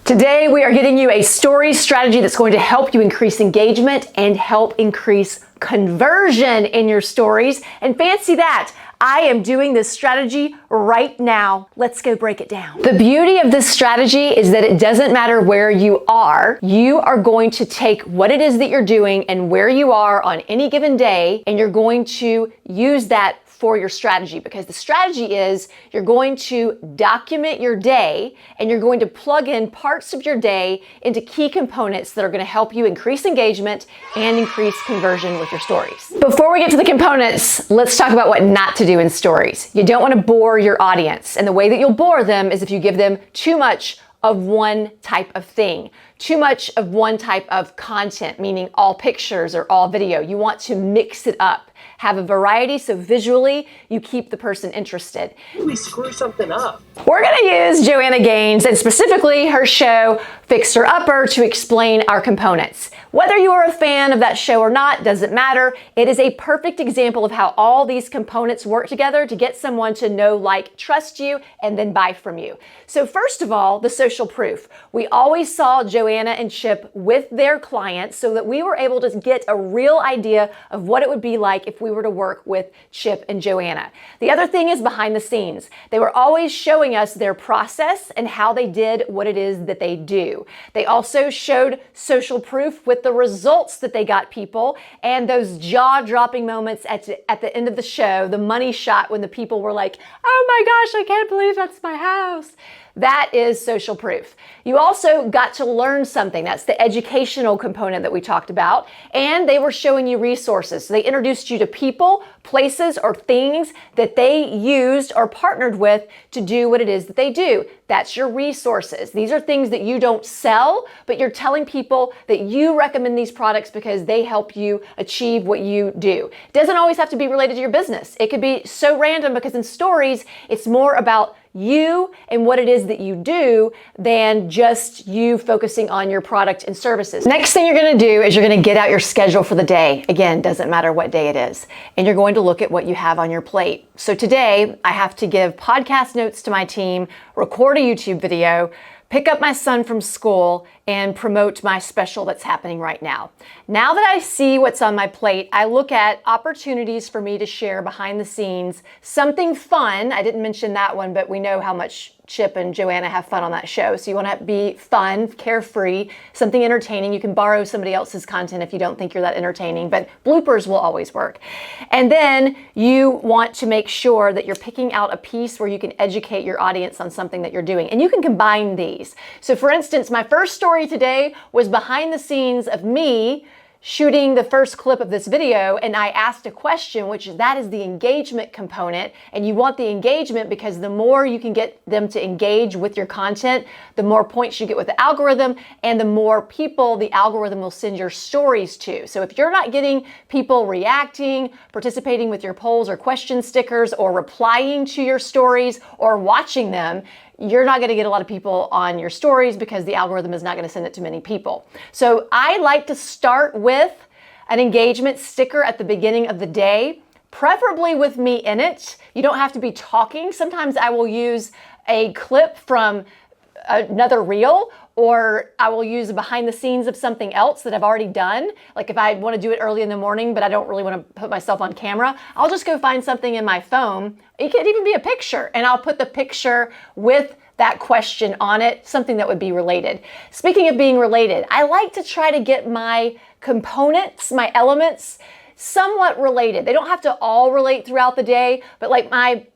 Today, we are getting you a story strategy that's going to help you increase engagement and help increase conversion in your stories. And fancy that, I am doing this strategy right now. Let's go break it down. The beauty of this strategy is that it doesn't matter where you are. You are going to take what it is that you're doing and where you are on any given day, and you're going to use that for your strategy, because the strategy is you're going to document your day and you're going to plug in parts of your day into key components that are going to help you increase engagement and increase conversion with your stories. Before we get to the components, let's talk about what not to do in stories. You don't want to bore your audience, and the way that you'll bore them is if you give them too much of one type of thing, too much of one type of content, meaning all pictures or all video. You want to mix it up, have a variety, so visually you keep the person interested. We screw something up. We're gonna use Joanna Gaines and specifically her show Fixer Upper to explain our components. Whether you are a fan of that show or not, doesn't matter. It is a perfect example of how all these components work together to get someone to know, like, trust you, and then buy from you. So first of all, the social proof. We always saw Joanna and Chip with their clients so that we were able to get a real idea of what it would be like if we were to work with Chip and Joanna. The other thing is behind the scenes. They were always showing us their process and how they did what it is that they do. They also showed social proof with the results that they got people and those jaw-dropping moments at the end of the show, the money shot when the people were like, oh my gosh, I can't believe that's my house. That is social proof. You also got to learn something. That's the educational component that we talked about. And they were showing you resources. So they introduced you to people, places, or things that they used or partnered with to do what it is that they do. That's your resources. These are things that you don't sell, but you're telling people that you recommend these products because they help you achieve what you do. It doesn't always have to be related to your business. It could be so random because in stories, it's more about you and what it is that you do than just you focusing on your product and services. Next thing you're going to do is you're going to get out your schedule for the day. Again, doesn't matter what day it is. And you're going to look at what you have on your plate. So today I have to give podcast notes to my team, record a YouTube video, pick up my son from school, and promote my special that's happening right now. Now that I see what's on my plate, I look at opportunities for me to share behind the scenes something fun. I didn't mention that one, but we know how much Chip and Joanna have fun on that show. So you want to be fun, carefree, something entertaining. You can borrow somebody else's content if you don't think you're that entertaining, but bloopers will always work. And then you want to make sure that you're picking out a piece where you can educate your audience on something that you're doing. And you can combine these. So for instance, my first story today was behind the scenes of me shooting the first clip of this video, and I asked a question, which that is the engagement component. And you want the engagement because the more you can get them to engage with your content, the more points you get with the algorithm, and the more people the algorithm will send your stories to. So if you're not getting people reacting, participating with your polls or question stickers, or replying to your stories, or watching them, you're not going to get a lot of people on your stories because the algorithm is not going to send it to many people. So I like to start with an engagement sticker at the beginning of the day, preferably with me in it. You don't have to be talking. Sometimes I will use a clip from another reel, or I will use behind the scenes of something else that I've already done. Like if I want to do it early in the morning, but I don't really want to put myself on camera, I'll just go find something in my phone. It could even be a picture, and I'll put the picture with that question on it, something that would be related. Speaking of being related, I like to try to get my components, my elements, somewhat related. They don't have to all relate throughout the day, but like my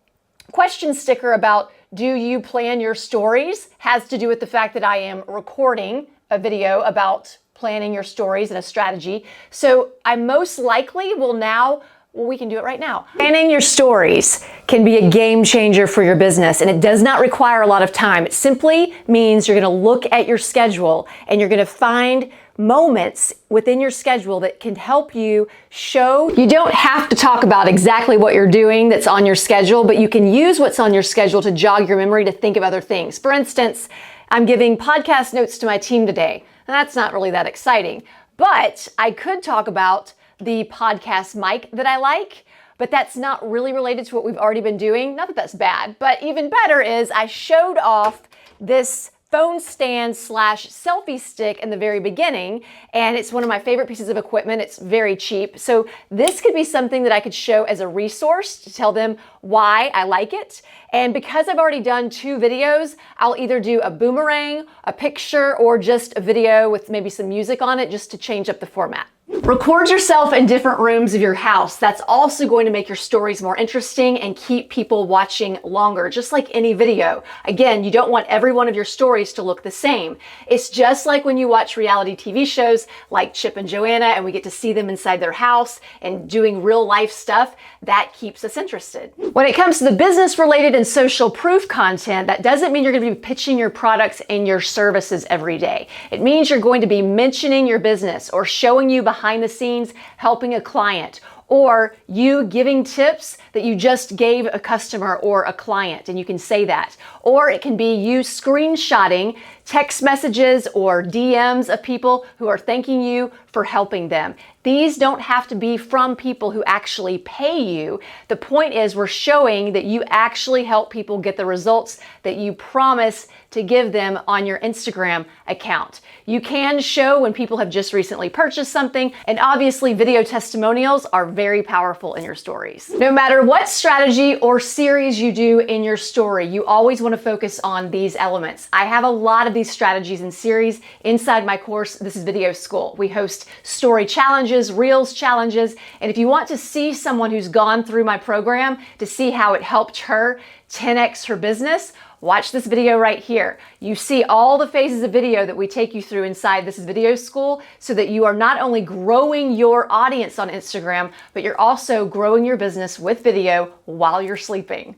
question sticker about do you plan your stories has to do with the fact that I am recording a video about planning your stories and a strategy. So I most likely will now, well, we can do it right now. Planning your stories can be a game changer for your business, and it does not require a lot of time. It simply means you're going to look at your schedule and you're going to find moments within your schedule that can help you show. You don't have to talk about exactly what you're doing that's on your schedule, but you can use what's on your schedule to jog your memory to think of other things. For instance, I'm giving podcast notes to my team today. That's not really that exciting, but I could talk about the podcast mic that I like, but that's not really related to what we've already been doing. Not that that's bad, but even better is I showed off this phone stand slash selfie stick in the very beginning, and it's one of my favorite pieces of equipment. It's very cheap. So this could be something that I could show as a resource to tell them why I like it. And because I've already done 2 videos, I'll either do a boomerang, a picture, or just a video with maybe some music on it just to change up the format. Record yourself in different rooms of your house. That's also going to make your stories more interesting and keep people watching longer, just like any video. Again, you don't want every one of your stories to look the same. It's just like when you watch reality TV shows like Chip and Joanna and we get to see them inside their house and doing real life stuff. That keeps us interested. When it comes to the business related and social proof content, that doesn't mean you're going to be pitching your products and your services every day. It means you're going to be mentioning your business or showing you behind the scenes helping a client, or you giving tips that you just gave a customer or a client, and you can say that. Or it can be you screenshotting text messages or DMs of people who are thanking you for helping them. These don't have to be from people who actually pay you. The point is we're showing that you actually help people get the results that you promise to give them on your Instagram account. You can show when people have just recently purchased something, and obviously video testimonials are very powerful in your stories. No matter what strategy or series you do in your story, you always want to focus on these elements. I have a lot of these strategies and series inside my course. This is Video School. We host story challenges, reels challenges, and if you want to see someone who's gone through my program to see how it helped her 10x her business, watch this video right here. You see all the phases of video that we take you through inside This is Video School so that you are not only growing your audience on Instagram, but you're also growing your business with video while you're sleeping.